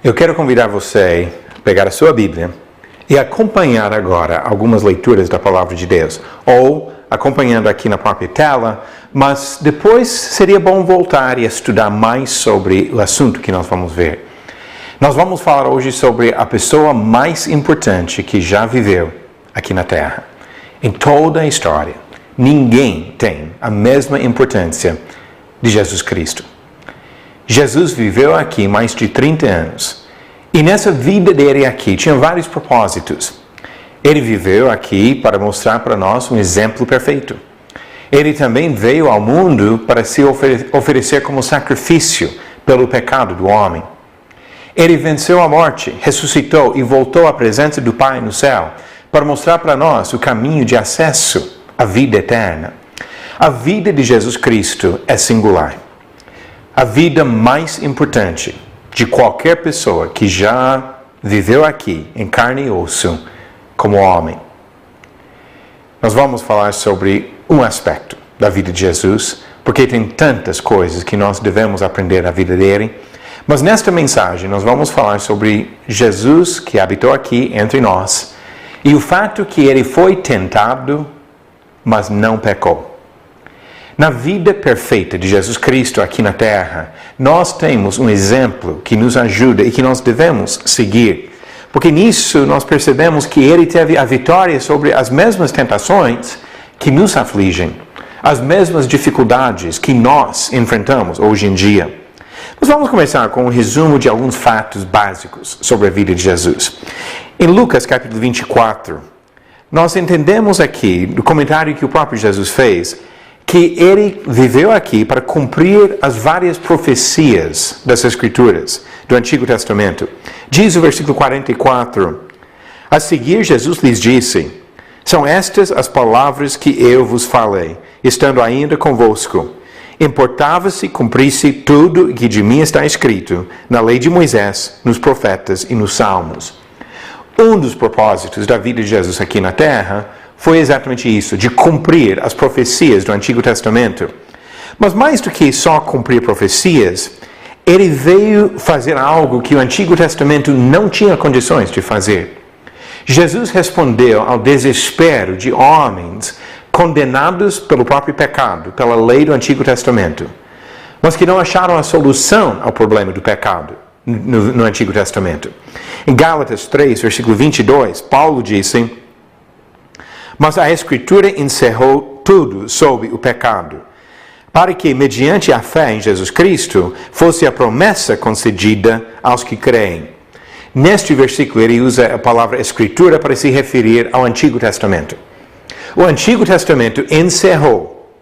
Eu quero convidar você a pegar a sua Bíblia e acompanhar agora algumas leituras da Palavra de Deus, ou acompanhando aqui na própria tela, mas depois seria bom voltar e estudar mais sobre o assunto que nós vamos ver. Nós vamos falar hoje sobre a pessoa mais importante que já viveu aqui na Terra. Em toda a história, ninguém tem a mesma importância de Jesus Cristo. Jesus viveu aqui mais de 30 anos. E nessa vida dele aqui, tinha vários propósitos. Ele viveu aqui para mostrar para nós um exemplo perfeito. Ele também veio ao mundo para se oferecer como sacrifício pelo pecado do homem. Ele venceu a morte, ressuscitou e voltou à presença do Pai no céu para mostrar para nós o caminho de acesso à vida eterna. A vida de Jesus Cristo é singular. A vida mais importante de qualquer pessoa que já viveu aqui, em carne e osso, como homem. Nós vamos falar sobre um aspecto da vida de Jesus, porque tem tantas coisas que nós devemos aprender na vida dele. Mas nesta mensagem nós vamos falar sobre Jesus que habitou aqui entre nós e o fato que ele foi tentado, mas não pecou. Na vida perfeita de Jesus Cristo aqui na Terra, nós temos um exemplo que nos ajuda e que nós devemos seguir. Porque nisso nós percebemos que ele teve a vitória sobre as mesmas tentações que nos afligem, as mesmas dificuldades que nós enfrentamos hoje em dia. Nós vamos começar com um resumo de alguns fatos básicos sobre a vida de Jesus. Em Lucas capítulo 24, nós entendemos aqui, do comentário que o próprio Jesus fez, que ele viveu aqui para cumprir as várias profecias das Escrituras do Antigo Testamento. Diz o versículo 44, a seguir Jesus lhes disse, são estas as palavras que eu vos falei, estando ainda convosco. Importava-se cumprisse tudo que de mim está escrito na lei de Moisés, nos profetas e nos salmos. Um dos propósitos da vida de Jesus aqui na Terra foi exatamente isso, de cumprir as profecias do Antigo Testamento. Mas mais do que só cumprir profecias, ele veio fazer algo que o Antigo Testamento não tinha condições de fazer. Jesus respondeu ao desespero de homens condenados pelo próprio pecado, pela lei do Antigo Testamento, mas que não acharam a solução ao problema do pecado no Antigo Testamento. Em Gálatas 3, versículo 22, Paulo disse, mas a Escritura encerrou tudo sobre o pecado, para que, mediante a fé em Jesus Cristo, fosse a promessa concedida aos que creem. Neste versículo, ele usa a palavra Escritura para se referir ao Antigo Testamento. O Antigo Testamento encerrou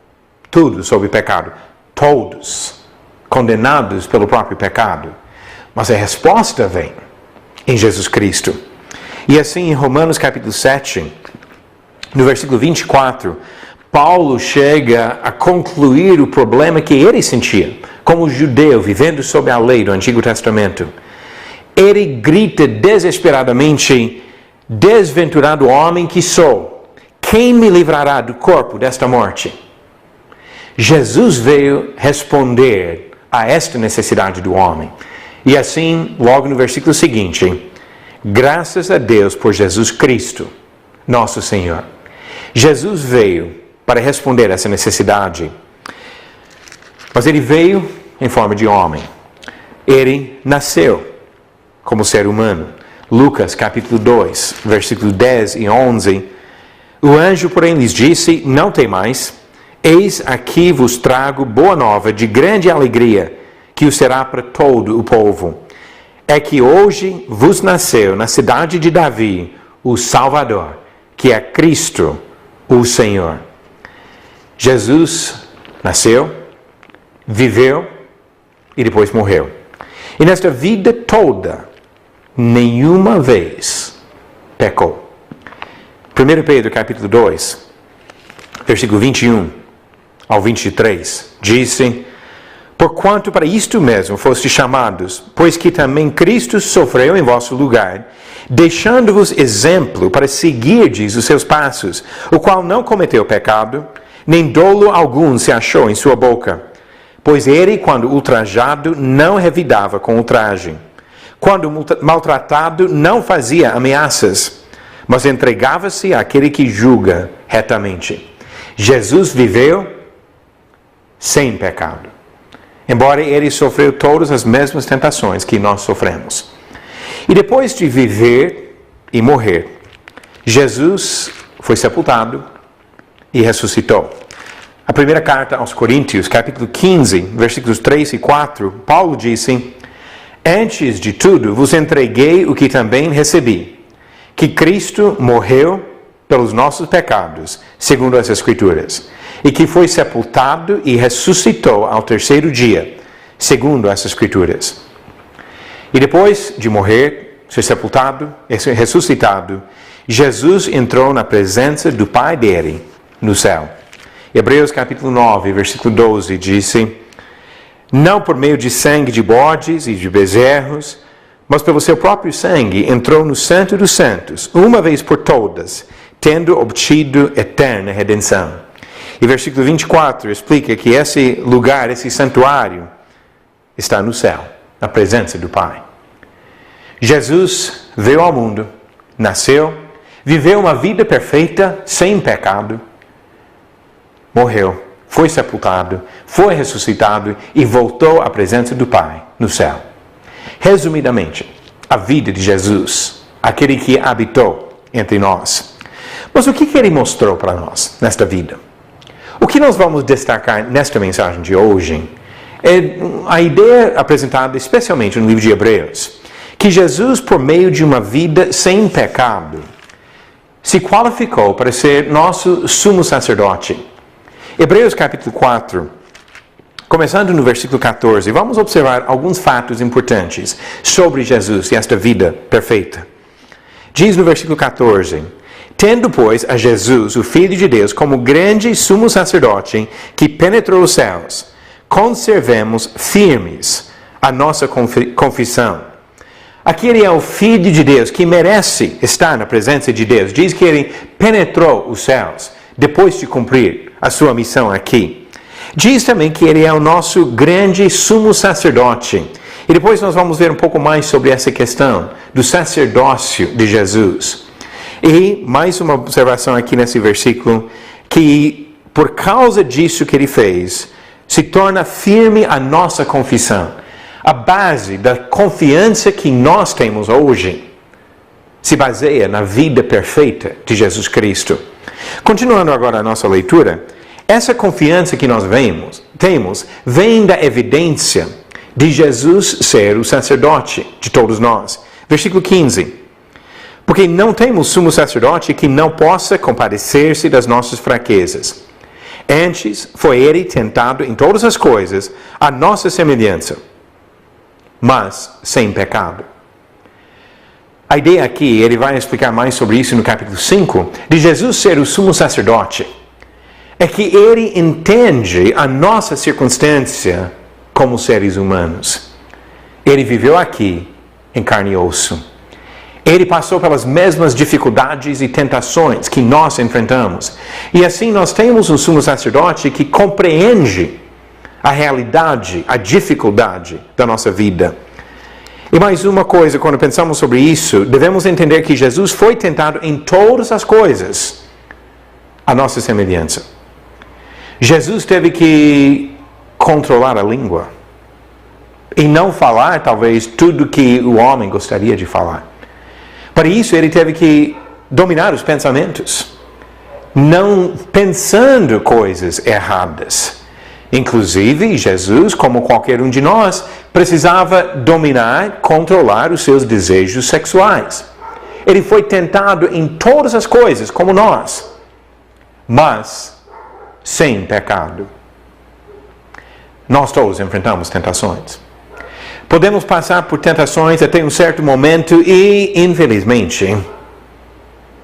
tudo sobre o pecado, todos condenados pelo próprio pecado. Mas a resposta vem em Jesus Cristo. E assim, em Romanos capítulo 7, no versículo 24, Paulo chega a concluir o problema que ele sentia, como judeu vivendo sob a lei do Antigo Testamento. Ele grita desesperadamente, desventurado homem que sou, quem me livrará do corpo desta morte? Jesus veio responder a esta necessidade do homem. E assim, logo no versículo seguinte, graças a Deus por Jesus Cristo, nosso Senhor. Jesus veio para responder a essa necessidade, mas ele veio em forma de homem. Ele nasceu como ser humano. Lucas capítulo 2, versículos 10 e 11, o anjo, porém, lhes disse, não temais, eis aqui vos trago boa nova de grande alegria, que o será para todo o povo. É que hoje vos nasceu na cidade de Davi o Salvador, que é Cristo, o Senhor. Jesus nasceu, viveu e depois morreu. E nesta vida toda, nenhuma vez pecou. 1 Pedro capítulo 2, versículo 21 ao 23, disse, porquanto para isto mesmo foste chamados, pois que também Cristo sofreu em vosso lugar, deixando-vos exemplo para seguirdes os seus passos, o qual não cometeu pecado, nem dolo algum se achou em sua boca. Pois ele, quando ultrajado, não revidava com ultraje. Quando maltratado, não fazia ameaças, mas entregava-se àquele que julga retamente. Jesus viveu sem pecado, embora ele sofreu todas as mesmas tentações que nós sofremos. E depois de viver e morrer, Jesus foi sepultado e ressuscitou. A primeira carta aos Coríntios, capítulo 15, versículos 3 e 4, Paulo disse: Antes de tudo vos entreguei o que também recebi, que Cristo morreu pelos nossos pecados, segundo as Escrituras, e que foi sepultado e ressuscitou ao terceiro dia, segundo as Escrituras. E depois de morrer, ser sepultado e ser ressuscitado, Jesus entrou na presença do Pai dele, no céu. Hebreus capítulo 9, versículo 12, disse: Não por meio de sangue de bodes e de bezerros, mas pelo seu próprio sangue entrou no Santo dos Santos, uma vez por todas, tendo obtido eterna redenção. E versículo 24 explica que esse lugar, esse santuário, está no céu, na presença do Pai. Jesus veio ao mundo, nasceu, viveu uma vida perfeita, sem pecado, morreu, foi sepultado, foi ressuscitado e voltou à presença do Pai no céu. Resumidamente, a vida de Jesus, aquele que habitou entre nós. Mas o que ele mostrou para nós nesta vida? O que nós vamos destacar nesta mensagem de hoje é a ideia apresentada especialmente no livro de Hebreus, que Jesus, por meio de uma vida sem pecado, se qualificou para ser nosso sumo sacerdote. Hebreus capítulo 4, começando no versículo 14, vamos observar alguns fatos importantes sobre Jesus e esta vida perfeita. Diz no versículo 14: Tendo, pois, a Jesus, o Filho de Deus, como grande sumo sacerdote que penetrou os céus, conservemos firmes a nossa confissão. Aqui ele é o Filho de Deus que merece estar na presença de Deus. Diz que ele penetrou os céus depois de cumprir a sua missão aqui. Diz também que ele é o nosso grande sumo sacerdote. E depois nós vamos ver um pouco mais sobre essa questão do sacerdócio de Jesus. E mais uma observação aqui nesse versículo, que por causa disso que ele fez, se torna firme a nossa confissão. A base da confiança que nós temos hoje se baseia na vida perfeita de Jesus Cristo. Continuando agora a nossa leitura, essa confiança que nós temos vem da evidência de Jesus ser o sacerdote de todos nós. Versículo 15. Porque não temos sumo sacerdote que não possa compadecer-se das nossas fraquezas. Antes foi ele tentado em todas as coisas, a nossa semelhança, mas sem pecado. A ideia aqui, ele vai explicar mais sobre isso no capítulo 5, de Jesus ser o sumo sacerdote, é que ele entende a nossa circunstância como seres humanos. Ele viveu aqui em carne e osso. Ele passou pelas mesmas dificuldades e tentações que nós enfrentamos. E assim nós temos um sumo sacerdote que compreende a realidade, a dificuldade da nossa vida. E mais uma coisa, quando pensamos sobre isso, devemos entender que Jesus foi tentado em todas as coisas, a nossa semelhança. Jesus teve que controlar a língua e não falar, talvez, tudo que o homem gostaria de falar. Para isso, ele teve que dominar os pensamentos, não pensando coisas erradas. Inclusive, Jesus, como qualquer um de nós, precisava dominar, controlar os seus desejos sexuais. Ele foi tentado em todas as coisas, como nós, mas sem pecado. Nós todos enfrentamos tentações. Podemos passar por tentações até um certo momento e, infelizmente,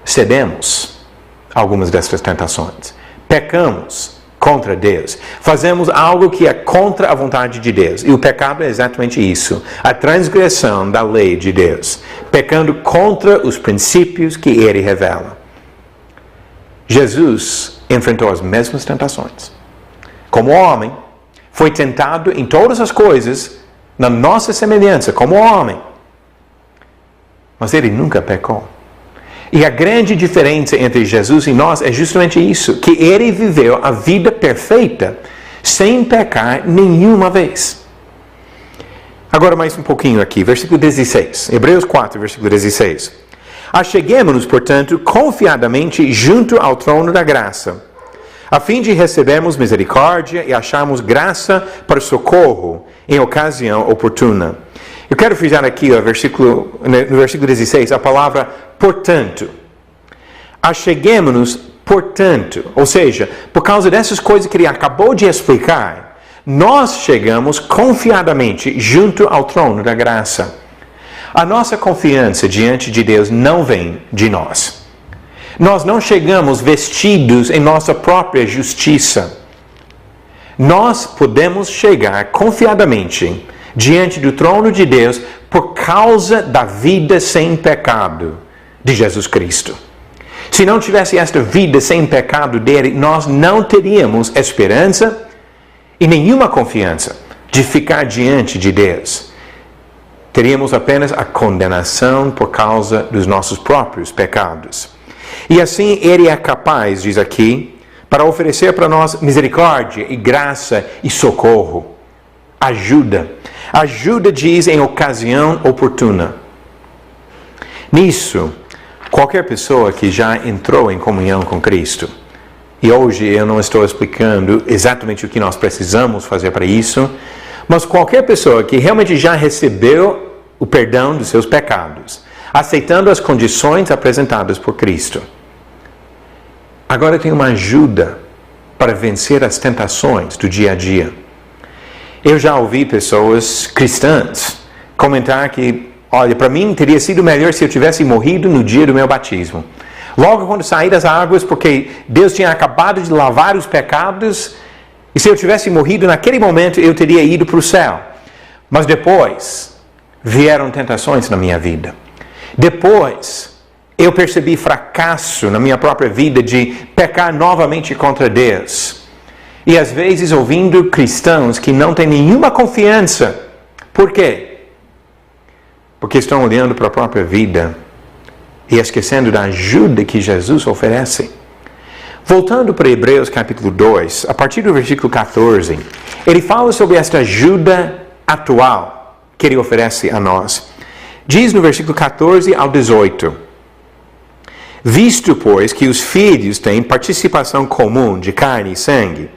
cedemos a algumas dessas tentações. Pecamos contra Deus. Fazemos algo que é contra a vontade de Deus. E o pecado é exatamente isso. A transgressão da lei de Deus. Pecando contra os princípios que Ele revela. Jesus enfrentou as mesmas tentações. Como homem, foi tentado em todas as coisas, na nossa semelhança, como homem, mas ele nunca pecou. E a grande diferença entre Jesus e nós é justamente isso, que ele viveu a vida perfeita, sem pecar nenhuma vez. Agora mais um pouquinho aqui, versículo 16. Hebreus 4, versículo 16. Acheguemo-nos, portanto, confiadamente junto ao trono da graça, a fim de recebermos misericórdia e acharmos graça para socorro em ocasião oportuna. Eu quero frisar aqui no versículo 16 a palavra portanto. Acheguemo-nos, portanto. Ou seja, por causa dessas coisas que ele acabou de explicar, nós chegamos confiadamente junto ao trono da graça. A nossa confiança diante de Deus não vem de nós. Nós não chegamos vestidos em nossa própria justiça. Nós podemos chegar confiadamente diante do trono de Deus por causa da vida sem pecado de Jesus Cristo. Se não tivesse esta vida sem pecado dele, nós não teríamos esperança e nenhuma confiança de ficar diante de Deus. Teríamos apenas a condenação por causa dos nossos próprios pecados. E assim ele é capaz, diz aqui, para oferecer para nós misericórdia e graça e socorro. Ajuda. Ajuda, diz, em ocasião oportuna. Nisso, qualquer pessoa que já entrou em comunhão com Cristo, e hoje eu não estou explicando exatamente o que nós precisamos fazer para isso, mas qualquer pessoa que realmente já recebeu o perdão dos seus pecados, aceitando as condições apresentadas por Cristo, agora tem uma ajuda para vencer as tentações do dia a dia. Eu já ouvi pessoas cristãs comentar que, olha, para mim teria sido melhor se eu tivesse morrido no dia do meu batismo. Logo quando saí das águas, porque Deus tinha acabado de lavar os pecados, e se eu tivesse morrido naquele momento, eu teria ido para o céu. Mas depois vieram tentações na minha vida. Depois eu percebi fracasso na minha própria vida de pecar novamente contra Deus. E às vezes ouvindo cristãos que não têm nenhuma confiança. Por quê? Porque estão olhando para a própria vida e esquecendo da ajuda que Jesus oferece. Voltando para Hebreus capítulo 2, a partir do versículo 14, ele fala sobre esta ajuda atual que ele oferece a nós. Diz no versículo 14 ao 18: Visto, pois, que os filhos têm participação comum de carne e sangue,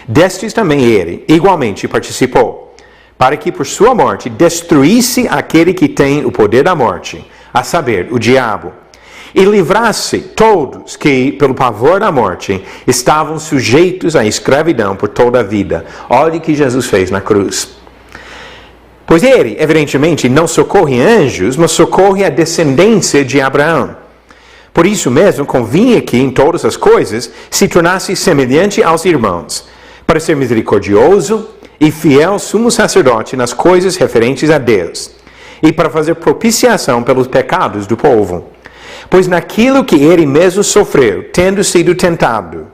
destes também ele igualmente participou, para que por sua morte destruísse aquele que tem o poder da morte, a saber, o diabo, e livrasse todos que, pelo pavor da morte, estavam sujeitos à escravidão por toda a vida. Olha o que Jesus fez na cruz. Pois ele, evidentemente, não socorre anjos, mas socorre a descendência de Abraão. Por isso mesmo, convinha que, em todas as coisas, se tornasse semelhante aos irmãos, para ser misericordioso e fiel sumo sacerdote nas coisas referentes a Deus, e para fazer propiciação pelos pecados do povo. Pois naquilo que ele mesmo sofreu, tendo sido tentado,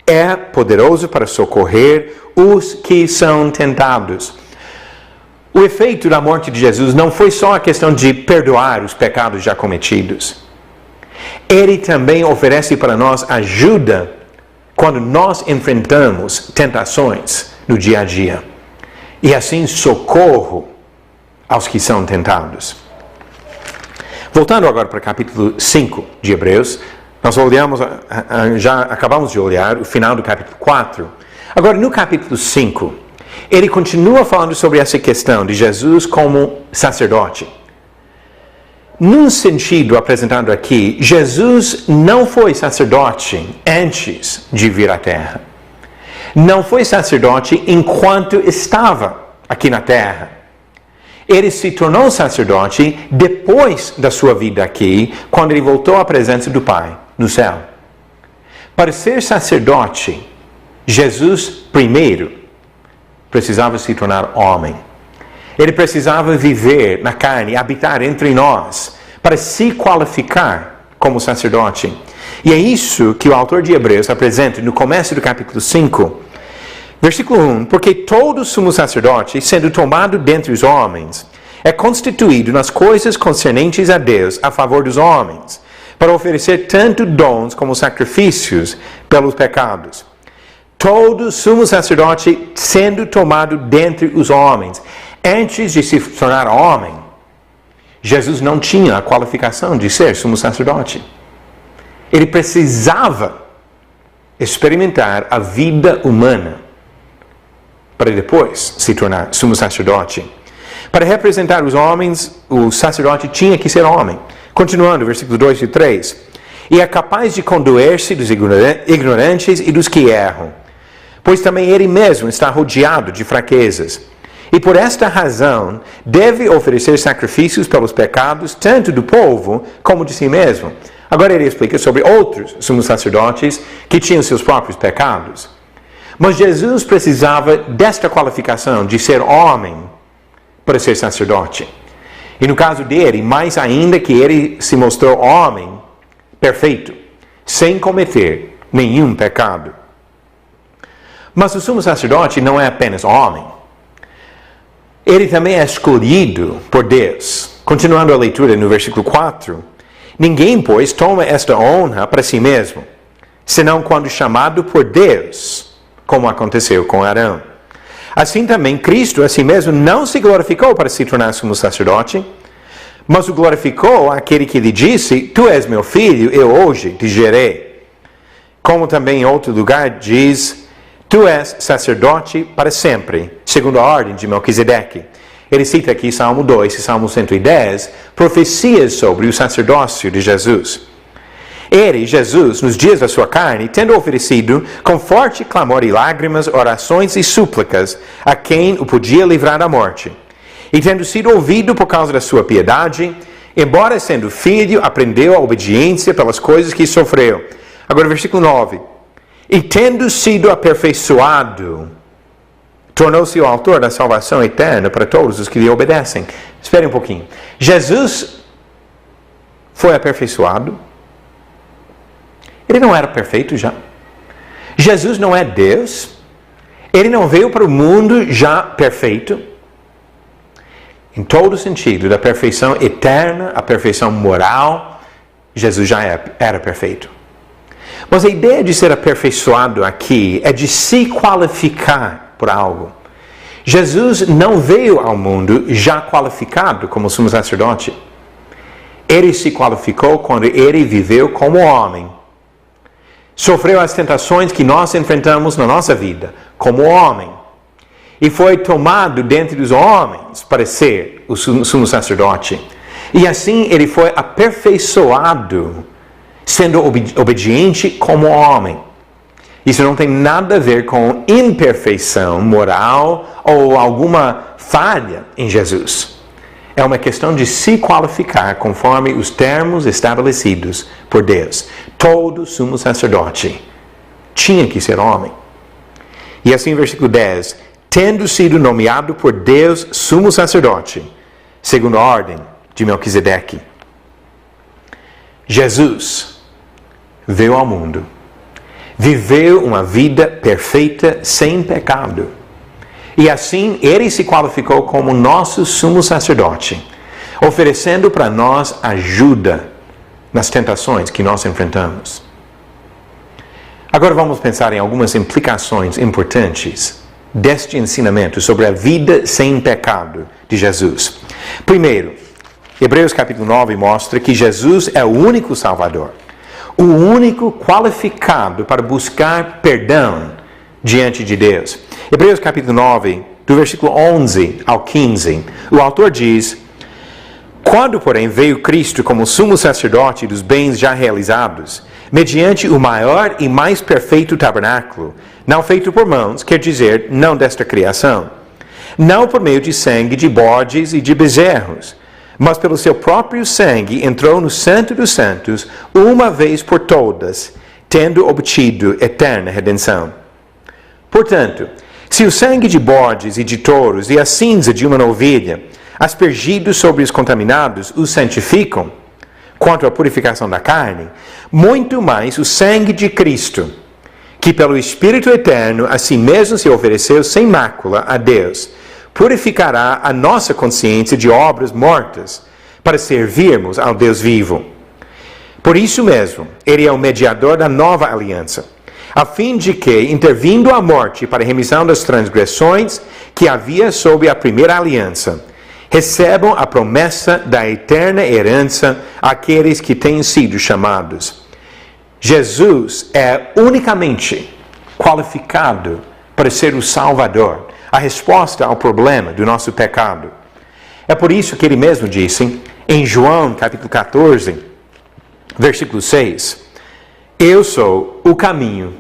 é poderoso para socorrer os que são tentados. O efeito da morte de Jesus não foi só a questão de perdoar os pecados já cometidos. Ele também oferece para nós ajuda quando nós enfrentamos tentações no dia a dia. E assim socorro aos que são tentados. Voltando agora para o capítulo 5 de Hebreus, nós olhamos, já acabamos de olhar o final do capítulo 4. Agora no capítulo 5, ele continua falando sobre essa questão de Jesus como sacerdote. Num sentido apresentado aqui, Jesus não foi sacerdote antes de vir à Terra. Não foi sacerdote enquanto estava aqui na Terra. Ele se tornou sacerdote depois da sua vida aqui, quando ele voltou à presença do Pai no céu. Para ser sacerdote, Jesus primeiro precisava se tornar homem. Ele precisava viver na carne, habitar entre nós, para se qualificar como sacerdote. E é isso que o autor de Hebreus apresenta no começo do capítulo 5. Versículo 1, porque todo sumo sacerdote, sendo tomado dentre os homens, é constituído nas coisas concernentes a Deus a favor dos homens, para oferecer tanto dons como sacrifícios pelos pecados. Todo sumo sacerdote sendo tomado dentre os homens. Antes de se tornar homem, Jesus não tinha a qualificação de ser sumo sacerdote. Ele precisava experimentar a vida humana para depois se tornar sumo sacerdote. Para representar os homens, o sacerdote tinha que ser homem. Continuando, versículos 2 e 3. E é capaz de condoer-se dos ignorantes e dos que erram, pois também ele mesmo está rodeado de fraquezas. E por esta razão, deve oferecer sacrifícios pelos pecados, tanto do povo como de si mesmo. Agora ele explica sobre outros sumos sacerdotes que tinham seus próprios pecados. Mas Jesus precisava desta qualificação de ser homem para ser sacerdote. E no caso dele, mais ainda que ele se mostrou homem perfeito, sem cometer nenhum pecado. Mas o sumo sacerdote não é apenas homem. Ele também é escolhido por Deus. Continuando a leitura no versículo 4. Ninguém, pois, toma esta honra para si mesmo, senão quando chamado por Deus, como aconteceu com Arão. Assim também Cristo a si mesmo não se glorificou para se tornar sumo sacerdote, mas o glorificou aquele que lhe disse, tu és meu filho, eu hoje te gerei. Como também em outro lugar diz, tu és sacerdote para sempre, segundo a ordem de Melquisedeque. Ele cita aqui Salmo 2 e Salmo 110, profecias sobre o sacerdócio de Jesus. Ele, Jesus, nos dias da sua carne, tendo oferecido com forte clamor e lágrimas, orações e súplicas a quem o podia livrar da morte. E tendo sido ouvido por causa da sua piedade, embora sendo filho, aprendeu a obediência pelas coisas que sofreu. Agora, versículo 9. E tendo sido aperfeiçoado, tornou-se o autor da salvação eterna para todos os que lhe obedecem. Espere um pouquinho. Jesus foi aperfeiçoado? Ele não era perfeito já? Jesus não é Deus? Ele não veio para o mundo já perfeito? Em todo sentido, da perfeição eterna, a perfeição moral, Jesus já era perfeito. Mas a ideia de ser aperfeiçoado aqui é de se qualificar por algo. Jesus não veio ao mundo já qualificado como sumo sacerdote. Ele se qualificou quando ele viveu como homem. Sofreu as tentações que nós enfrentamos na nossa vida como homem. E foi tomado dentre os homens para ser o sumo sacerdote. E assim ele foi aperfeiçoado, sendo obediente como homem. Isso não tem nada a ver com imperfeição moral ou alguma falha em Jesus. É uma questão de se qualificar conforme os termos estabelecidos por Deus. Todo sumo sacerdote tinha que ser homem. E assim, versículo 10. Tendo sido nomeado por Deus sumo sacerdote, segundo a ordem de Melquisedeque. Jesus veio ao mundo, viveu uma vida perfeita, sem pecado. E assim, ele se qualificou como nosso sumo sacerdote, oferecendo para nós ajuda nas tentações que nós enfrentamos. Agora vamos pensar em algumas implicações importantes deste ensinamento sobre a vida sem pecado de Jesus. Primeiro, Hebreus capítulo 9 mostra que Jesus é o único Salvador, o único qualificado para buscar perdão diante de Deus. Hebreus capítulo 9, do versículo 11 ao 15, o autor diz: quando, porém, veio Cristo como sumo sacerdote dos bens já realizados, mediante o maior e mais perfeito tabernáculo, não feito por mãos, quer dizer, não desta criação, não por meio de sangue de bodes e de bezerros, mas pelo seu próprio sangue entrou no Santo dos Santos uma vez por todas, tendo obtido eterna redenção. Portanto, se o sangue de bodes e de touros e a cinza de uma novilha, aspergidos sobre os contaminados, os santificam, quanto à purificação da carne, muito mais o sangue de Cristo, que pelo Espírito Eterno a si mesmo se ofereceu sem mácula a Deus, purificará a nossa consciência de obras mortas, para servirmos ao Deus vivo. Por isso mesmo, ele é o mediador da nova aliança, a fim de que, intervindo a morte para a remissão das transgressões que havia sob a primeira aliança, recebam a promessa da eterna herança àqueles que têm sido chamados. Jesus é unicamente qualificado para ser o Salvador, a resposta ao problema do nosso pecado. É por isso que ele mesmo disse, em João capítulo 14, versículo 6, eu sou o caminho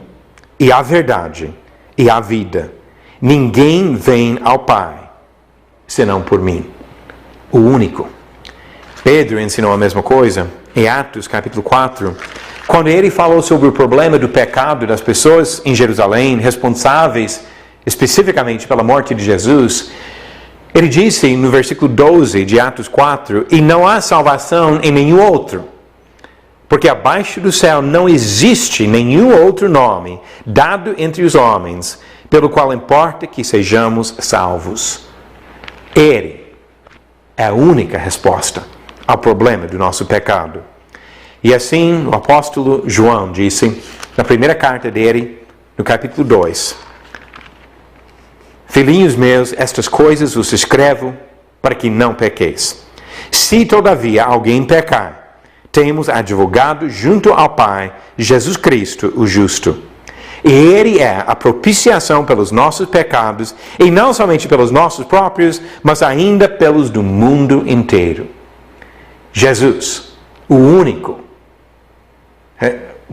e a verdade e a vida. Ninguém vem ao Pai, senão por mim. O único. Pedro ensinou a mesma coisa em Atos capítulo 4, quando ele falou sobre o problema do pecado das pessoas em Jerusalém, responsáveis especificamente pela morte de Jesus. Ele disse no versículo 12 de Atos 4, e não há salvação em nenhum outro, porque abaixo do céu não existe nenhum outro nome dado entre os homens, pelo qual importa que sejamos salvos. Ele é a única resposta ao problema do nosso pecado. E assim o apóstolo João disse, na primeira carta dele, no capítulo 2, filhinhos meus, estas coisas vos escrevo para que não pequeis. Se todavia alguém pecar, temos advogado junto ao Pai, Jesus Cristo, o justo. E Ele é a propiciação pelos nossos pecados, e não somente pelos nossos próprios, mas ainda pelos do mundo inteiro. Jesus, o único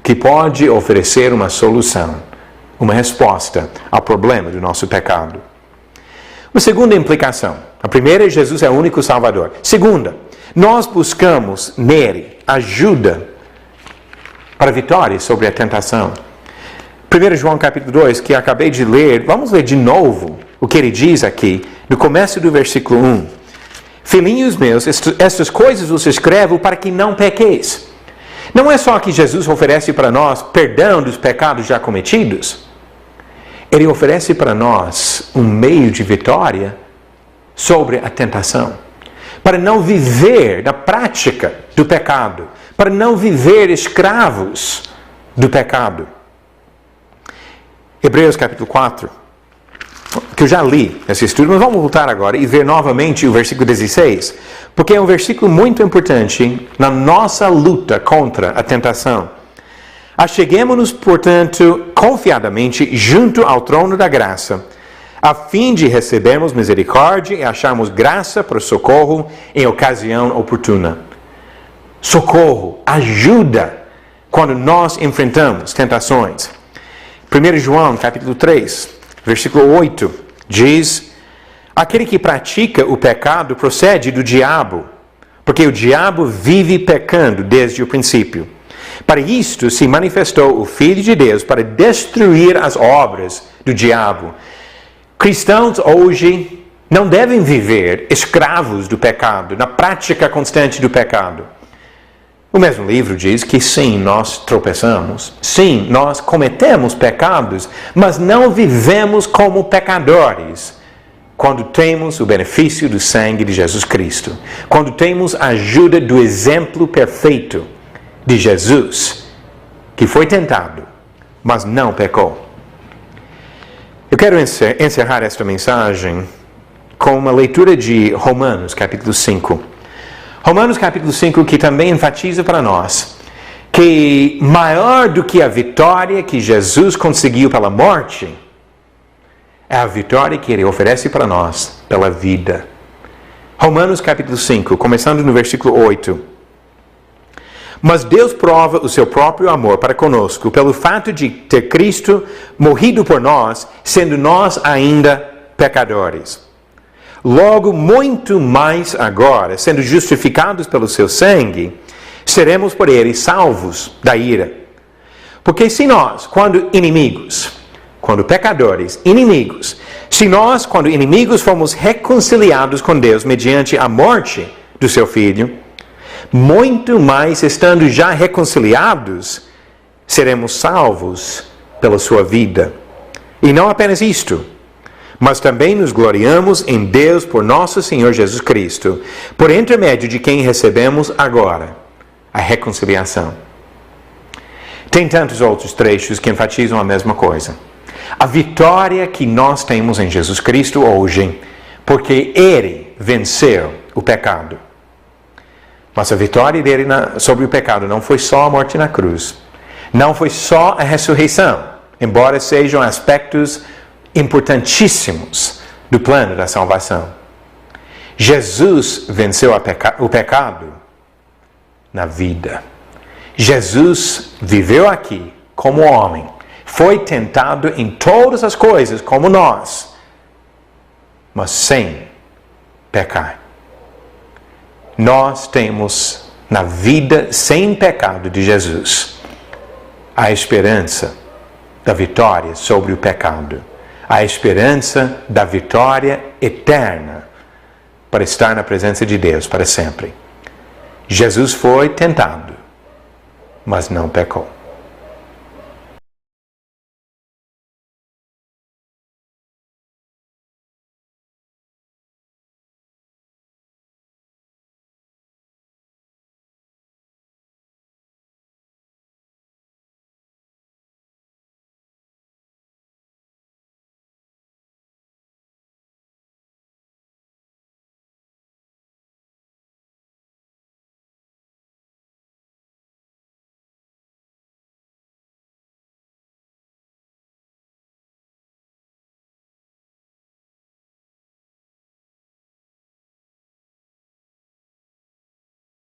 que pode oferecer uma solução, uma resposta ao problema do nosso pecado. Uma segunda implicação. A primeira é Jesus é o único Salvador. Segunda, nós buscamos nele ajuda para a vitória sobre a tentação. 1 João capítulo 2, que acabei de ler, vamos ler de novo o que ele diz aqui, no começo do versículo 1. Filhinhos meus, estas coisas vos escrevo para que não pequeis. Não é só que Jesus oferece para nós perdão dos pecados já cometidos. Ele oferece para nós um meio de vitória sobre a tentação. Para não viver na prática do pecado. Para não viver escravos do pecado. Hebreus capítulo 4, que eu já li esse estudo, mas vamos voltar agora e ver novamente o versículo 16, porque é um versículo muito importante na nossa luta contra a tentação. Acheguemo-nos, portanto, confiadamente junto ao trono da graça, a fim de recebermos misericórdia e acharmos graça para socorro em ocasião oportuna. Socorro, ajuda, quando nós enfrentamos tentações. 1 João, capítulo 3, versículo 8, diz, aquele que pratica o pecado procede do diabo, porque o diabo vive pecando desde o princípio. Para isto se manifestou o Filho de Deus, para destruir as obras do diabo. Cristãos hoje não devem viver escravos do pecado, na prática constante do pecado. O mesmo livro diz que sim, nós tropeçamos, sim, nós cometemos pecados, mas não vivemos como pecadores quando temos o benefício do sangue de Jesus Cristo, quando temos a ajuda do exemplo perfeito de Jesus, que foi tentado, mas não pecou. Eu quero encerrar esta mensagem com uma leitura de Romanos, capítulo 5. Romanos capítulo 5, que também enfatiza para nós que maior do que a vitória que Jesus conseguiu pela morte, é a vitória que Ele oferece para nós pela vida. Romanos capítulo 5, começando no versículo 8. Mas Deus prova o seu próprio amor para conosco pelo fato de ter Cristo morrido por nós, sendo nós ainda pecadores. Logo, muito mais agora, sendo justificados pelo seu sangue, seremos por ele salvos da ira. Porque se nós, quando pecadores, inimigos, se nós, quando inimigos, fomos reconciliados com Deus mediante a morte do seu Filho, muito mais estando já reconciliados, seremos salvos pela sua vida. E não apenas isto, mas também nos gloriamos em Deus por nosso Senhor Jesus Cristo, por intermédio de quem recebemos agora a reconciliação. Tem tantos outros trechos que enfatizam a mesma coisa. A vitória que nós temos em Jesus Cristo hoje, porque Ele venceu o pecado. Mas a vitória dele sobre o pecado não foi só a morte na cruz. Não foi só a ressurreição, embora sejam aspectos importantíssimos do plano da salvação. Jesus venceu o pecado na vida. Jesus viveu aqui como homem. Foi tentado em todas as coisas como nós, mas sem pecar. Nós temos na vida sem pecado de Jesus a esperança da vitória sobre o pecado, a esperança da vitória eterna para estar na presença de Deus para sempre. Jesus foi tentado, mas não pecou.